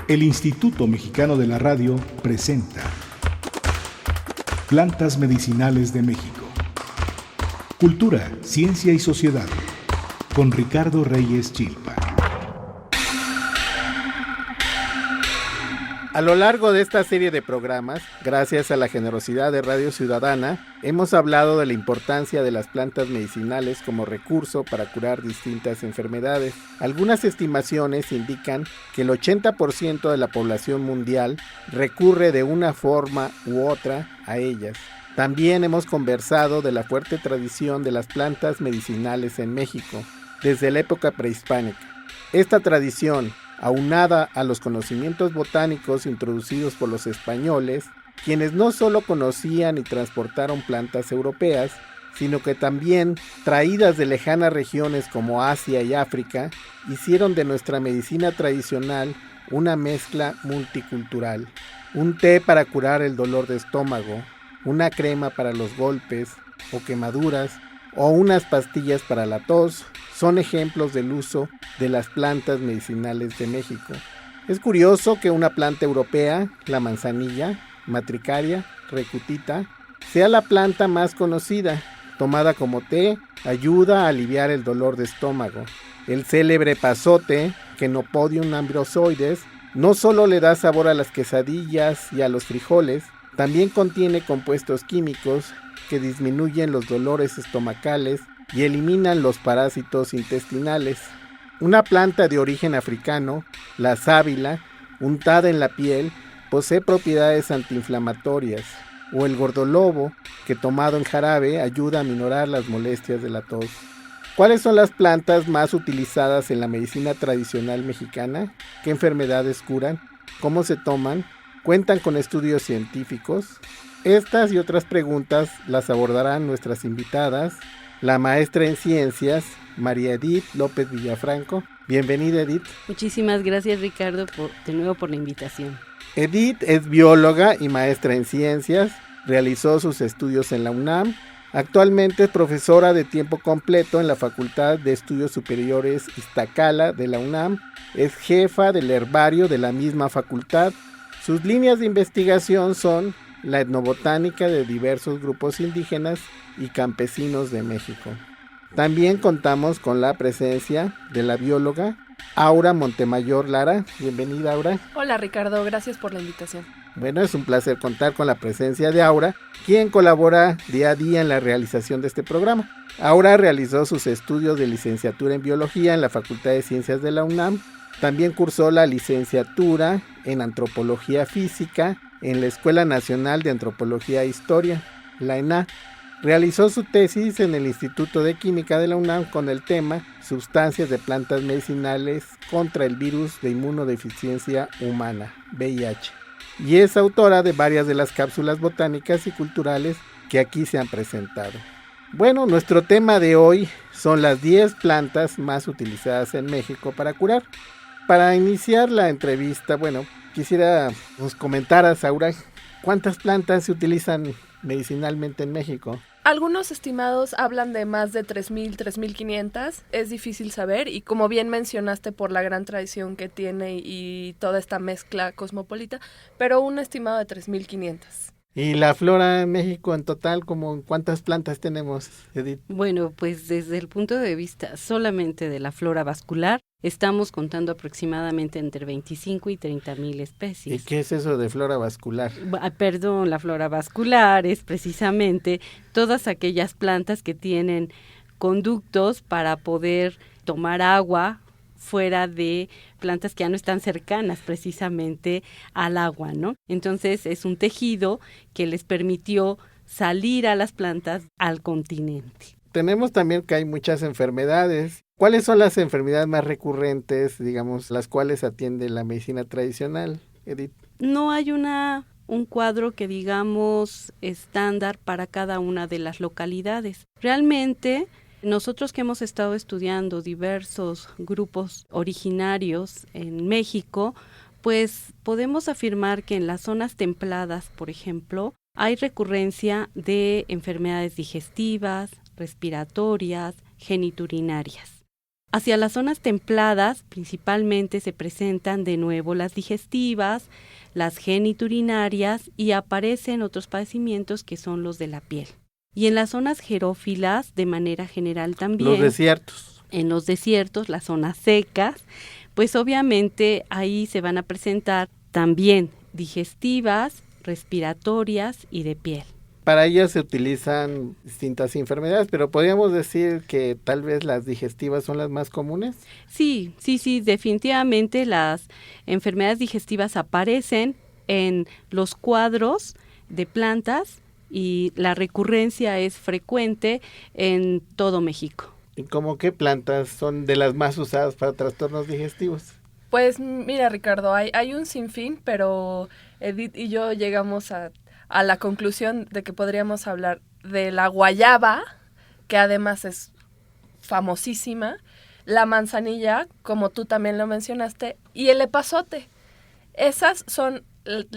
El Instituto Mexicano de la Radio presenta Plantas Medicinales de México. Cultura, ciencia y sociedad. Con Ricardo Reyes Chilpa. A lo largo de esta serie de programas, gracias a la generosidad de Radio Ciudadana, hemos hablado de la importancia de las plantas medicinales como recurso para curar distintas enfermedades. Algunas estimaciones indican que el 80% de la población mundial recurre de una forma u otra a ellas. También hemos conversado de la fuerte tradición de las plantas medicinales en México, desde la época prehispánica. Esta tradición, aunada a los conocimientos botánicos introducidos por los españoles, quienes no solo conocían y transportaron plantas europeas, sino que también, traídas de lejanas regiones como Asia y África, hicieron de nuestra medicina tradicional una mezcla multicultural. Un té para curar el dolor de estómago, una crema para los golpes o quemaduras, o unas pastillas para la tos, son ejemplos del uso de las plantas medicinales de México. Es curioso que una planta europea, la manzanilla, matricaria, recutita, sea la planta más conocida. Tomada como té, ayuda a aliviar el dolor de estómago. El célebre pasote, Chenopodium ambrosioides, no solo le da sabor a las quesadillas y a los frijoles, también contiene compuestos químicos que disminuyen los dolores estomacales y eliminan los parásitos intestinales. Una planta de origen africano, la sábila, untada en la piel, posee propiedades antiinflamatorias, o el gordolobo, que tomado en jarabe ayuda a minorar las molestias de la tos. ¿Cuáles son las plantas más utilizadas en la medicina tradicional mexicana? ¿Qué enfermedades curan? ¿Cómo se toman? ¿Cuentan con estudios científicos? Estas y otras preguntas las abordarán nuestras invitadas, la maestra en ciencias, María Edith López Villafranco. Bienvenida, Edith. Muchísimas gracias, Ricardo, de nuevo por la invitación. Edith es bióloga y maestra en ciencias, realizó sus estudios en la UNAM. Actualmente es profesora de tiempo completo en la Facultad de Estudios Superiores Iztacala de la UNAM. Es jefa del herbario de la misma facultad. Sus líneas de investigación son la etnobotánica de diversos grupos indígenas y campesinos de México. También contamos con la presencia de la bióloga Aura Montemayor Lara. Bienvenida, Aura. Hola, Ricardo, gracias por la invitación. Bueno, es un placer contar con la presencia de Aura, quien colabora día a día en la realización de este programa. Aura realizó sus estudios de licenciatura en biología en la Facultad de Ciencias de la UNAM. También cursó la licenciatura en antropología física en la Escuela Nacional de Antropología e Historia, la ENA. Realizó su tesis en el Instituto de Química de la UNAM con el tema Sustancias de plantas medicinales contra el virus de inmunodeficiencia humana, VIH. Y es autora de varias de las cápsulas botánicas y culturales que aquí se han presentado. Bueno, nuestro tema de hoy son las 10 plantas más utilizadas en México para curar. Para iniciar la entrevista, quisiera que nos comentaras, Aura, ¿cuántas plantas se utilizan medicinalmente en México? Algunos estimados hablan de más de 3,000, 3,500. Es difícil saber y como bien mencionaste por la gran tradición que tiene y toda esta mezcla cosmopolita, pero un estimado de 3,500. ¿Y la flora en México en total, cuántas plantas tenemos, Edith? Bueno, pues desde el punto de vista solamente de la flora vascular, estamos contando aproximadamente entre 25 y 30,000 especies. ¿Y qué es eso de flora vascular? La flora vascular es precisamente todas aquellas plantas que tienen conductos para poder tomar agua fuera de plantas que ya no están cercanas precisamente al agua, ¿no? Entonces es un tejido que les permitió salir a las plantas al continente. Tenemos también que hay muchas enfermedades. ¿Cuáles son las enfermedades más recurrentes, las cuales atiende la medicina tradicional, Edith? No hay un cuadro que digamos estándar para cada una de las localidades. Realmente nosotros que hemos estado estudiando diversos grupos originarios en México, pues podemos afirmar que en las zonas templadas, por ejemplo, hay recurrencia de enfermedades digestivas, respiratorias, geniturinarias. Hacia las zonas templadas principalmente se presentan de nuevo las digestivas, las geniturinarias y aparecen otros padecimientos que son los de la piel. Y en las zonas xerófilas, de manera general también. Los desiertos. En los desiertos, las zonas secas, pues obviamente ahí se van a presentar también digestivas, respiratorias y de piel. Para ellas se utilizan distintas enfermedades, pero podríamos decir que tal vez las digestivas son las más comunes. Sí, definitivamente las enfermedades digestivas aparecen en los cuadros de plantas y la recurrencia es frecuente en todo México. ¿Y cómo qué plantas son de las más usadas para trastornos digestivos? Pues mira, Ricardo, hay un sinfín, pero Edith y yo llegamos a la conclusión de que podríamos hablar de la guayaba, que además es famosísima, la manzanilla, como tú también lo mencionaste, y el epazote. Esas son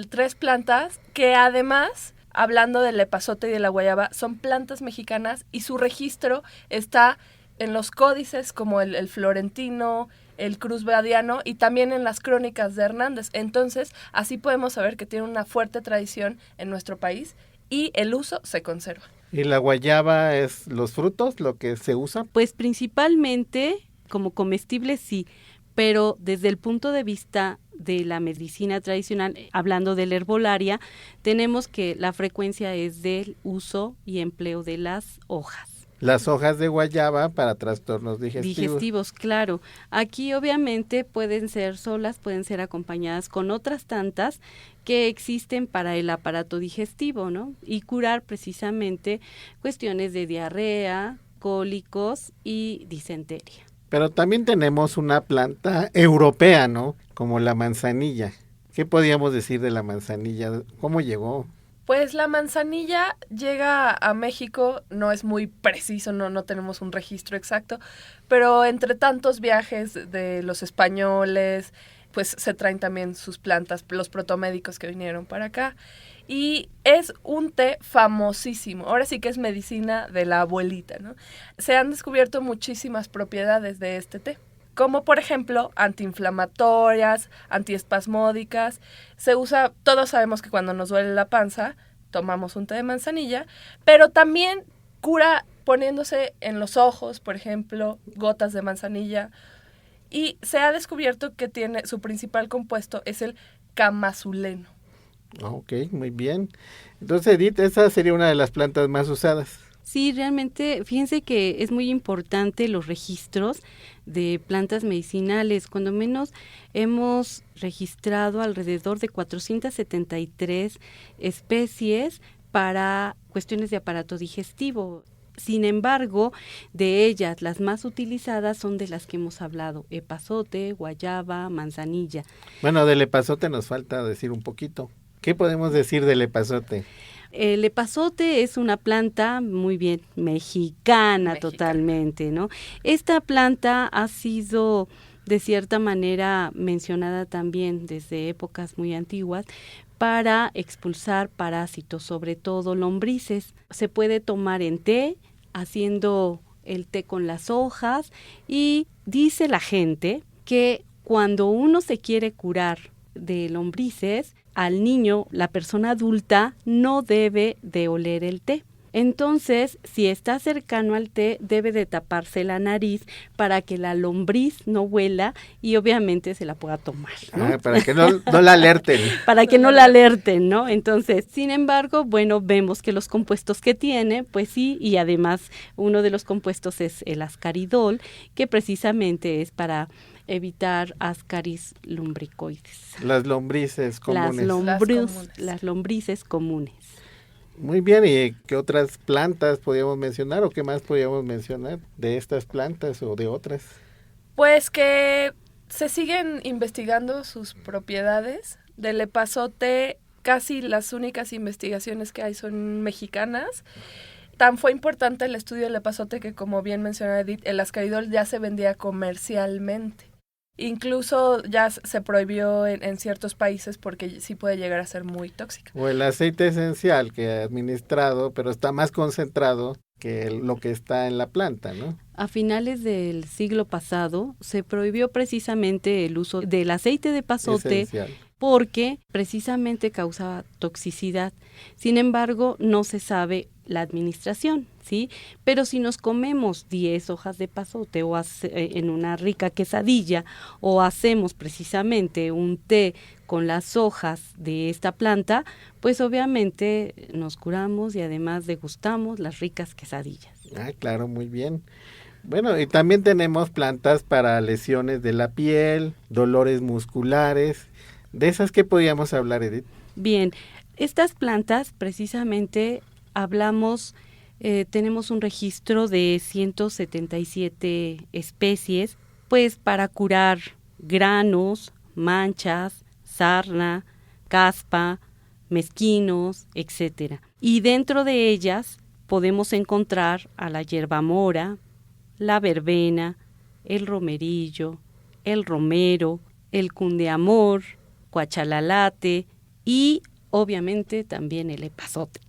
3 plantas que además, hablando del epazote y de la guayaba, son plantas mexicanas y su registro está en los códices como el florentino, el cruzbadiano y también en las crónicas de Hernández. Entonces, así podemos saber que tiene una fuerte tradición en nuestro país y el uso se conserva. ¿Y la guayaba es los frutos, lo que se usa? Pues principalmente como comestible sí, pero desde el punto de vista de la medicina tradicional, hablando de la herbolaria, tenemos que la frecuencia es del uso y empleo de las hojas. Las hojas de guayaba para trastornos digestivos. Digestivos, claro. Aquí obviamente pueden ser solas, pueden ser acompañadas con otras tantas que existen para el aparato digestivo, ¿no? Y curar precisamente cuestiones de diarrea, cólicos y disentería. Pero también tenemos una planta europea, ¿no? Como la manzanilla. ¿Qué podríamos decir de la manzanilla? ¿Cómo llegó? Pues la manzanilla llega a México, no es muy preciso, no tenemos un registro exacto, pero entre tantos viajes de los españoles, pues se traen también sus plantas, los protomédicos que vinieron para acá. Y es un té famosísimo, ahora sí que es medicina de la abuelita, ¿no? Se han descubierto muchísimas propiedades de este té, como por ejemplo antiinflamatorias, antiespasmódicas. Se usa, todos sabemos que cuando nos duele la panza, tomamos un té de manzanilla, pero también cura poniéndose en los ojos, por ejemplo, gotas de manzanilla. Y se ha descubierto que tiene, su principal compuesto es el camazuleno. Ok, muy bien. Entonces, Edith, esa sería una de las plantas más usadas. Sí, realmente, fíjense que es muy importante los registros de plantas medicinales. Cuando menos hemos registrado alrededor de 473 especies para cuestiones de aparato digestivo. Sin embargo, de ellas, las más utilizadas son de las que hemos hablado: epazote, guayaba, manzanilla. Bueno, del epazote nos falta decir un poquito. ¿Qué podemos decir del epazote? El epazote es una planta muy bien mexicana totalmente, ¿no? Esta planta ha sido de cierta manera mencionada también desde épocas muy antiguas para expulsar parásitos, sobre todo lombrices. Se puede tomar en té, haciendo el té con las hojas, y dice la gente que cuando uno se quiere curar de lombrices, al niño, la persona adulta, no debe de oler el té. Entonces, si está cercano al té, debe de taparse la nariz para que la lombriz no huela y obviamente se la pueda tomar, ¿no? Para que no la alerten. Para que no la alerten, ¿no? Entonces, sin embargo, bueno, vemos que los compuestos que tiene, pues sí, y además uno de los compuestos es el ascaridol, que precisamente es para evitar ascaris lumbricoides. Las lombrices comunes. Las lombrices comunes. Muy bien, ¿y qué otras plantas podríamos mencionar o qué más podríamos mencionar de estas plantas o de otras? Pues que se siguen investigando sus propiedades. Del epazote, casi las únicas investigaciones que hay son mexicanas. Tan fue importante el estudio del epazote que, como bien mencionó Edith, el ascaridol ya se vendía comercialmente. Incluso ya se prohibió en ciertos países porque sí puede llegar a ser muy tóxica. O el aceite esencial que ha administrado, pero está más concentrado, que lo que está en la planta, ¿no? A finales del siglo pasado se prohibió precisamente el uso del aceite de epazote Esencial. porque precisamente causaba toxicidad. Sin embargo, no se sabe la administración, ¿sí? Pero si nos comemos 10 hojas de epazote o en una rica quesadilla o hacemos precisamente un té con las hojas de esta planta, pues obviamente nos curamos y además degustamos las ricas quesadillas. Ah, claro, muy bien. Bueno, y también tenemos plantas para lesiones de la piel, dolores musculares. ¿De esas qué podríamos hablar, Edith? Bien, estas plantas precisamente tenemos un registro de 177 especies, pues para curar granos, manchas, sarna, caspa, mezquinos, etcétera. Y dentro de ellas podemos encontrar a la hierbamora, la verbena, el romerillo, el romero, el cundeamor, cuachalalate y obviamente también el epazote.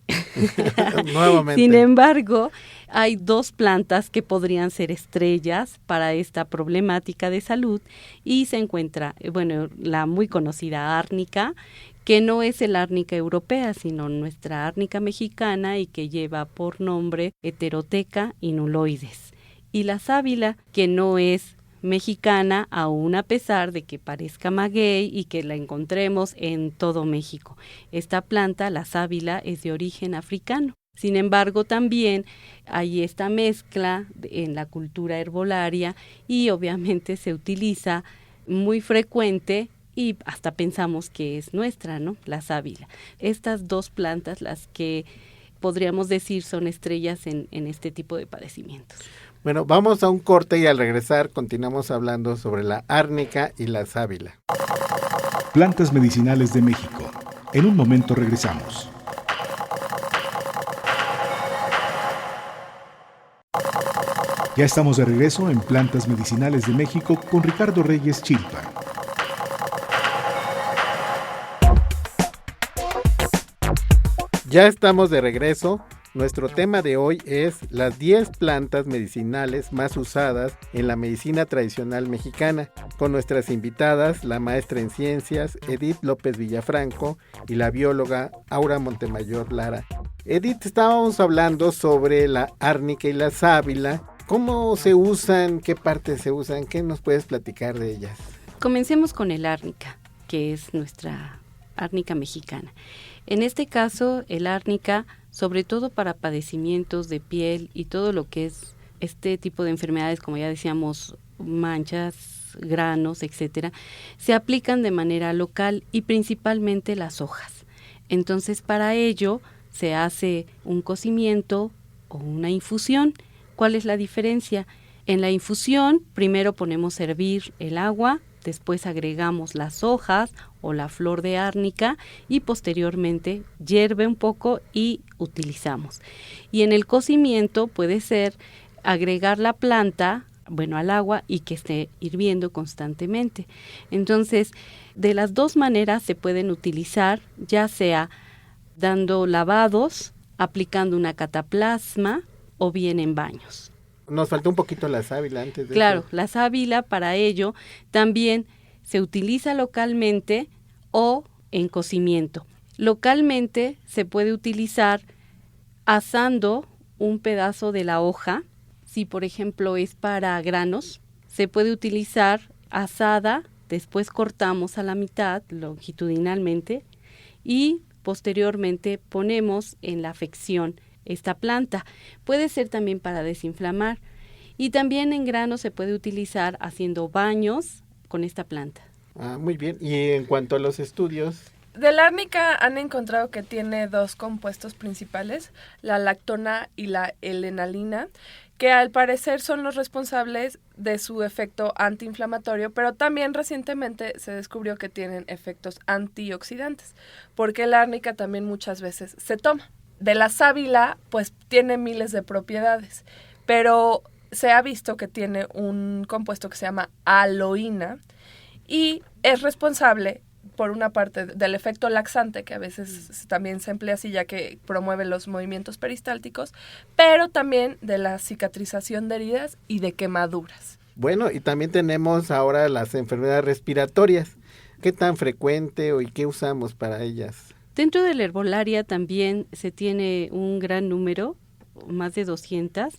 Nuevamente. Sin embargo, hay 2 plantas que podrían ser estrellas para esta problemática de salud y se encuentra, la muy conocida árnica, que no es el árnica europea, sino nuestra árnica mexicana y que lleva por nombre Heterotheca inuloides. Y la sábila, que no es mexicana, aún a pesar de que parezca maguey y que la encontremos en todo México. Esta planta, la sábila, es de origen africano. Sin embargo, también hay esta mezcla en la cultura herbolaria y obviamente se utiliza muy frecuente y hasta pensamos que es nuestra, ¿no? La sábila. Estas 2 plantas, las que podríamos decir son estrellas en este tipo de padecimientos. Bueno, vamos a un corte y al regresar continuamos hablando sobre la árnica y la sábila. Plantas medicinales de México. En un momento regresamos. Ya estamos de regreso en Plantas Medicinales de México con Ricardo Reyes Chilpa. Ya estamos de regreso. Nuestro tema de hoy es las 10 plantas medicinales más usadas en la medicina tradicional mexicana, con nuestras invitadas, la maestra en ciencias Edith López Villafranco y la bióloga Aura Montemayor Lara. Edith, estábamos hablando sobre la árnica y la sábila. ¿Cómo se usan? ¿Qué partes se usan? ¿Qué nos puedes platicar de ellas? Comencemos con el árnica, que es nuestra árnica mexicana. En este caso, el árnica, sobre todo para padecimientos de piel y todo lo que es este tipo de enfermedades, como ya decíamos, manchas, granos, etcétera, se aplican de manera local y principalmente las hojas. Entonces, para ello se hace un cocimiento o una infusión. ¿Cuál es la diferencia? En la infusión, primero ponemos a hervir el agua, después agregamos las hojas o la flor de árnica y posteriormente hierve un poco y utilizamos. Y en el cocimiento puede ser agregar la planta, al agua y que esté hirviendo constantemente. Entonces, de las 2 maneras se pueden utilizar, ya sea dando lavados, aplicando una cataplasma o bien en baños. Nos faltó un poquito la sábila antes de Claro, eso. la sábila para ello también se utiliza localmente o en cocimiento. Localmente se puede utilizar asando un pedazo de la hoja. Si por ejemplo es para granos, se puede utilizar asada, después cortamos a la mitad longitudinalmente y posteriormente ponemos en la afección esta planta. Puede ser también para desinflamar y también en grano se puede utilizar haciendo baños con esta planta. Ah, muy bien. Y en cuanto a los estudios, De la árnica han encontrado que tiene 2 compuestos principales, la lactona y la L-enalina, que al parecer son los responsables de su efecto antiinflamatorio, pero también recientemente se descubrió que tienen efectos antioxidantes, porque la árnica también muchas veces se toma. De la sábila, pues tiene miles de propiedades, pero se ha visto que tiene un compuesto que se llama aloína y es responsable por una parte del efecto laxante, que a veces también se emplea así ya que promueve los movimientos peristálticos, pero también de la cicatrización de heridas y de quemaduras. Bueno, y también tenemos ahora las enfermedades respiratorias. ¿Qué tan frecuente y qué usamos para ellas? Dentro de la herbolaria también se tiene un gran número, más de 200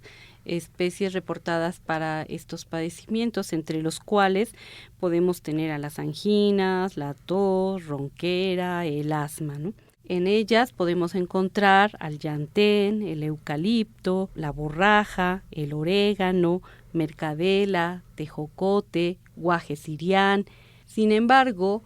especies reportadas para estos padecimientos, entre los cuales podemos tener a las anginas, la tos, ronquera, el asma, ¿no? En ellas podemos encontrar al llantén, el eucalipto, la borraja, el orégano, mercadela, tejocote, guaje sirián. Sin embargo,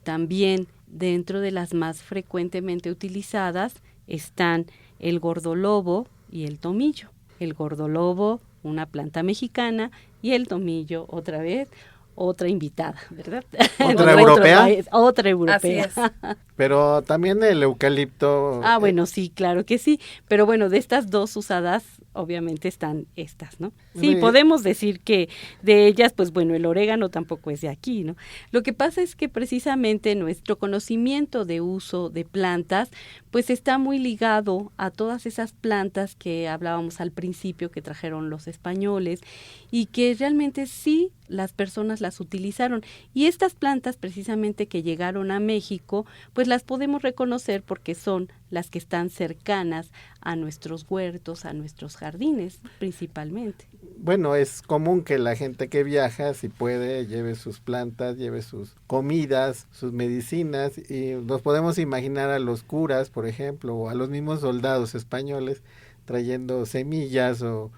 también dentro de las más frecuentemente utilizadas están el gordolobo y el tomillo. El gordolobo, una planta mexicana, y el tomillo, otra vez, otra invitada, ¿verdad? ¿Otra europea? Otra europea. Así es. Pero también el eucalipto. Bueno, sí, claro que sí. Pero bueno, de estas dos usadas, obviamente están estas, ¿no? Sí, podemos decir que de ellas, pues bueno, el orégano tampoco es de aquí, ¿no? Lo que pasa es que precisamente nuestro conocimiento de uso de plantas, pues está muy ligado a todas esas plantas que hablábamos al principio, que trajeron los españoles, y que realmente sí las personas las utilizaron. Y estas plantas precisamente que llegaron a México, pues las podemos reconocer porque son las que están cercanas a nuestros huertos, a nuestros jardines, principalmente. Bueno, es común que la gente que viaja, si puede, lleve sus plantas, lleve sus comidas, sus medicinas, y nos podemos imaginar a los curas, por ejemplo, o a los mismos soldados españoles trayendo semillas o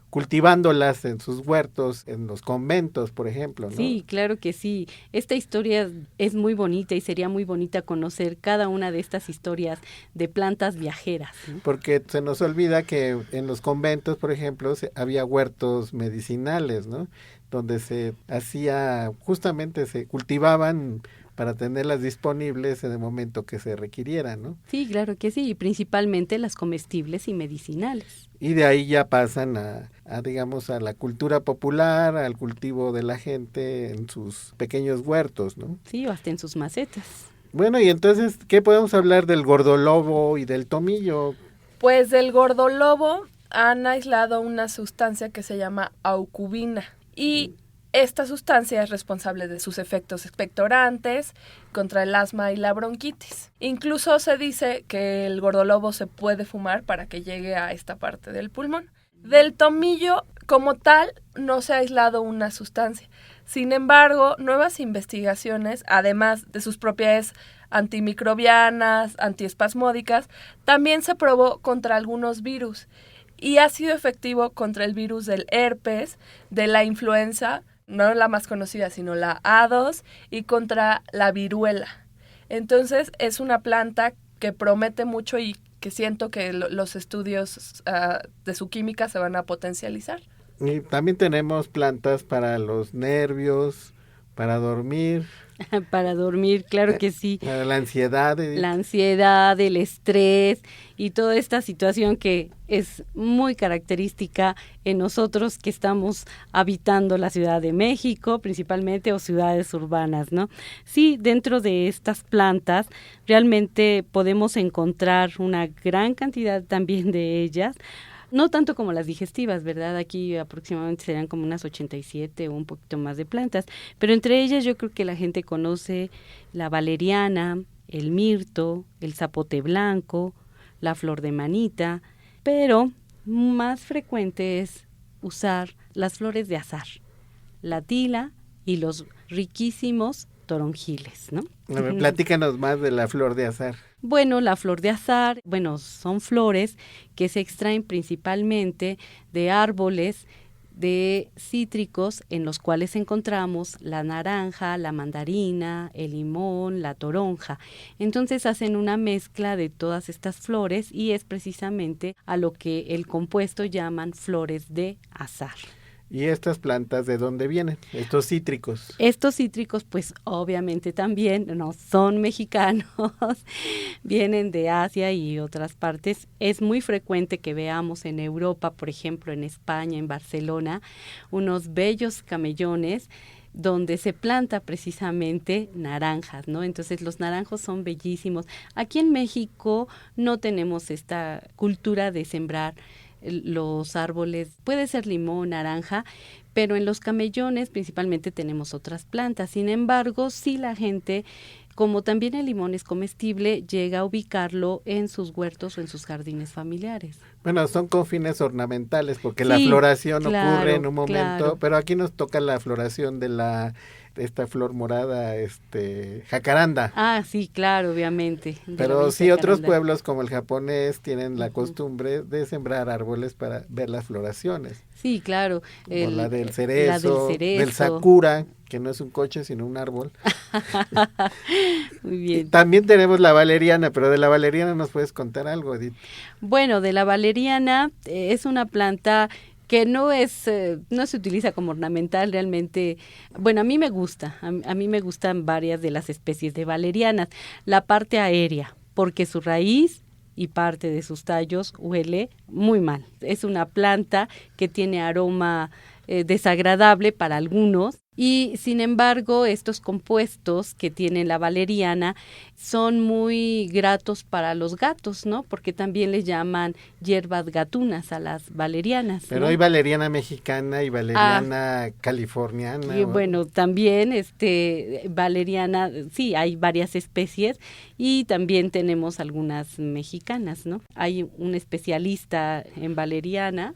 cultivándolas en sus huertos, en los conventos, por ejemplo, ¿no? Sí, claro que sí. Esta historia es muy bonita y sería muy bonita conocer cada una de estas historias de plantas viajeras, ¿no? Porque se nos olvida que en los conventos, por ejemplo, había huertos medicinales, ¿no? Donde se hacía, justamente se cultivaban para tenerlas disponibles en el momento que se requirieran, ¿no? Sí, claro que sí, y principalmente las comestibles y medicinales. Y de ahí ya pasan digamos, a la cultura popular, al cultivo de la gente en sus pequeños huertos, ¿no? Sí, o hasta en sus macetas. Bueno, y entonces, ¿qué podemos hablar del gordolobo y del tomillo? Pues del gordolobo han aislado una sustancia que se llama aucubina, y esta sustancia es responsable de sus efectos expectorantes contra el asma y la bronquitis. Incluso se dice que el gordolobo se puede fumar para que llegue a esta parte del pulmón. Del tomillo, como tal, no se ha aislado una sustancia. Sin embargo, nuevas investigaciones, además de sus propiedades antimicrobianas, antiespasmódicas, también se probó contra algunos virus y ha sido efectivo contra el virus del herpes, de la influenza, no la más conocida, sino la A2, y contra la viruela. Entonces, es una planta que promete mucho y que siento que los estudios de su química se van a potencializar. Y también tenemos plantas para los nervios, para dormir. Para dormir, claro que sí. Para la ansiedad. La ansiedad, el estrés y toda esta situación que es muy característica en nosotros que estamos habitando la Ciudad de México, principalmente, o ciudades urbanas, ¿no? Sí, dentro de estas plantas realmente podemos encontrar una gran cantidad también de ellas. No tanto como las digestivas, ¿verdad? Aquí aproximadamente serían como unas 87 o un poquito más de plantas, pero entre ellas yo creo que la gente conoce la valeriana, el mirto, el zapote blanco, la flor de manita, pero más frecuente es usar las flores de azahar, la tila y los riquísimos toronjiles, ¿no? A ver, platícanos más de la flor de azahar. Bueno, la flor de azahar, son flores que se extraen principalmente de árboles de cítricos en los cuales encontramos la naranja, la mandarina, el limón, la toronja. Entonces hacen una mezcla de todas estas flores y es precisamente a lo que el compuesto llaman flores de azahar. ¿Y estas plantas de dónde vienen? Estos cítricos. Estos cítricos, pues obviamente también no son mexicanos, vienen de Asia y otras partes. Es muy frecuente que veamos en Europa, por ejemplo en España, en Barcelona, unos bellos camellones donde se planta precisamente naranjas, ¿no? Entonces los naranjos son bellísimos. Aquí en México no tenemos esta cultura de sembrar los árboles, puede ser limón, naranja, pero en los camellones principalmente tenemos otras plantas. Sin embargo, sí la gente, como también el limón es comestible, llega a ubicarlo en sus huertos o en sus jardines familiares. Bueno, son con fines ornamentales, porque Sí, la floración claro, ocurre en un momento, claro. pero aquí nos toca la floración de esta flor morada, jacaranda. Ah, sí, claro, obviamente. de la Pero bella sí, otros jacaranda. pueblos como el japonés tienen la Ujú. costumbre de sembrar árboles para ver las floraciones. Sí, claro. Como la del la cerezo, del del cerezo. sakura, que no es un coche sino un árbol. Muy Y bien. también tenemos la valeriana, pero de la valeriana nos puedes contar algo, Edith. Bueno, de la valeriana es una planta que no se utiliza como ornamental realmente. Bueno, a mí me gusta, a mí me gustan varias de las especies de valerianas. La parte aérea, porque su raíz y parte de sus tallos huele muy mal. Es una planta que tiene aroma desagradable para algunos y sin embargo estos compuestos que tiene la valeriana son muy gratos para los gatos, ¿no? Porque también les llaman hierbas gatunas a las valerianas, Pero ¿no? hay valeriana mexicana y valeriana californiana. Y bueno, también valeriana, sí, hay varias especies y también tenemos algunas mexicanas, ¿no? Hay un especialista en valeriana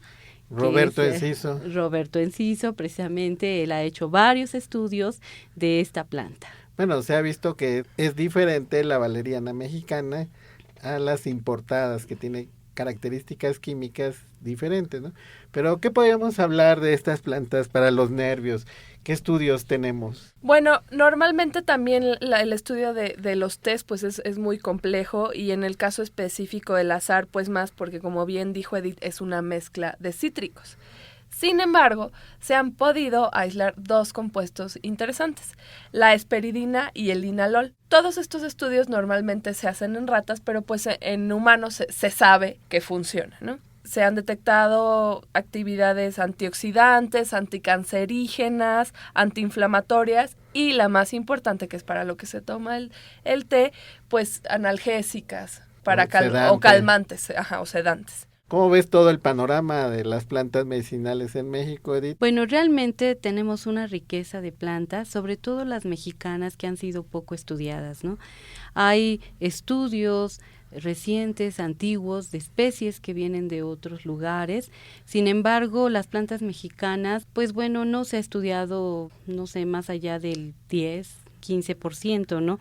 Roberto que es, Enciso. Roberto Enciso, precisamente, él ha hecho varios estudios de esta planta. Bueno, se ha visto que es diferente la valeriana mexicana a las importadas, que tiene características químicas diferentes, ¿no? Pero, ¿qué podríamos hablar de estas plantas para los nervios? ¿Qué estudios tenemos? Bueno, normalmente también el estudio de los tés pues es muy complejo y en el caso específico del azahar pues más porque como bien dijo Edith es una mezcla de cítricos. Sin embargo, se han podido aislar dos compuestos interesantes, la hesperidina y el linalol. Todos estos estudios normalmente se hacen en ratas, pero pues en humanos se sabe que funciona, ¿no? Se han detectado actividades antioxidantes, anticancerígenas, antiinflamatorias y la más importante, que es para lo que se toma el té, pues analgésicas o calmantes, o sedantes. ¿Cómo ves todo el panorama de las plantas medicinales en México, Edith? Bueno, realmente tenemos una riqueza de plantas, sobre todo las mexicanas que han sido poco estudiadas, ¿no? Hay estudios recientes, antiguos, de especies que vienen de otros lugares. Sin embargo, las plantas mexicanas, pues bueno, no se ha estudiado, no sé, más allá del 10, 15%, ¿no?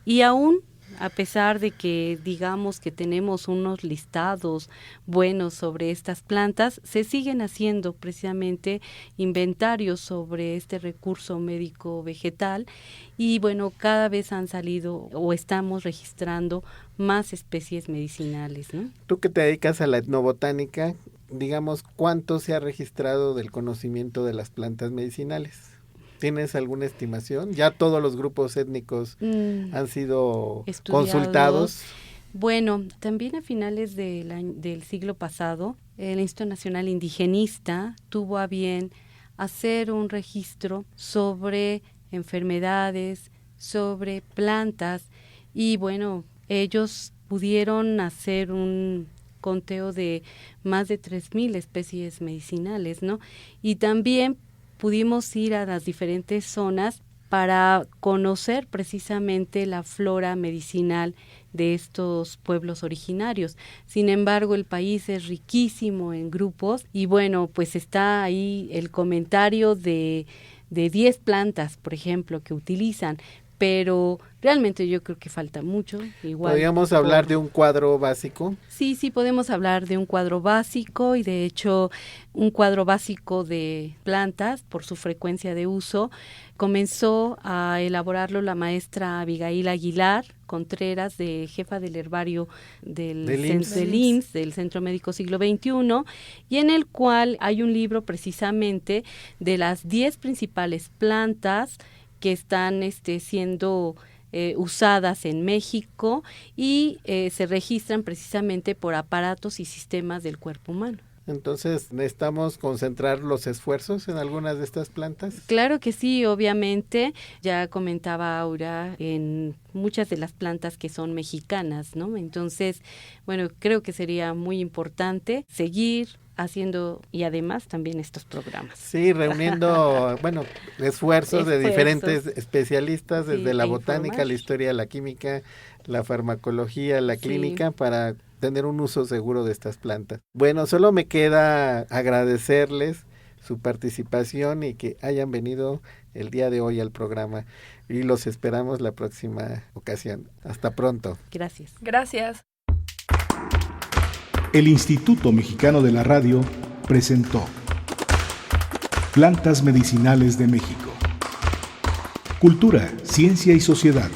Y aún a pesar de que digamos que tenemos unos listados buenos sobre estas plantas, se siguen haciendo precisamente inventarios sobre este recurso médico vegetal y bueno, cada vez han salido o estamos registrando más especies medicinales, ¿no? Tú que te dedicas a la etnobotánica, digamos, ¿cuánto se ha registrado del conocimiento de las plantas medicinales? ¿Tienes alguna estimación? ¿Ya todos los grupos étnicos han sido consultados? Bueno, también a finales del siglo pasado, el Instituto Nacional Indigenista tuvo a bien hacer un registro sobre enfermedades, sobre plantas y bueno, ellos pudieron hacer un conteo de más de 3,000 especies medicinales, ¿no? Y también pudimos ir a las diferentes zonas para conocer precisamente la flora medicinal de estos pueblos originarios. Sin embargo, el país es riquísimo en grupos y bueno, pues está ahí el comentario de 10 plantas, por ejemplo, que utilizan, pero realmente yo creo que falta mucho. Igual. ¿Podríamos hablar de un cuadro básico? Sí, podemos hablar de un cuadro básico y de hecho un cuadro básico de plantas por su frecuencia de uso. Comenzó a elaborarlo la maestra Abigail Aguilar Contreras, jefa del herbario del IMSS, del Centro Médico Siglo XXI, y en el cual hay un libro precisamente de las 10 principales plantas que están siendo usadas en México y se registran precisamente por aparatos y sistemas del cuerpo humano. Entonces, ¿necesitamos concentrar los esfuerzos en algunas de estas plantas? Claro que sí, obviamente. Ya comentaba Aura en muchas de las plantas que son mexicanas, ¿no? Entonces, bueno, creo que sería muy importante seguir haciendo y además también estos programas. Sí, reuniendo, bueno, esfuerzos de diferentes especialistas, desde sí, la botánica, informar. la historia, la química, la farmacología, la clínica, para tener un uso seguro de estas plantas. Bueno, solo me queda agradecerles su participación y que hayan venido el día de hoy al programa y los esperamos la próxima ocasión. Hasta pronto. Gracias. Gracias. El Instituto Mexicano de la Radio presentó Plantas Medicinales de México. Cultura, ciencia y sociedad.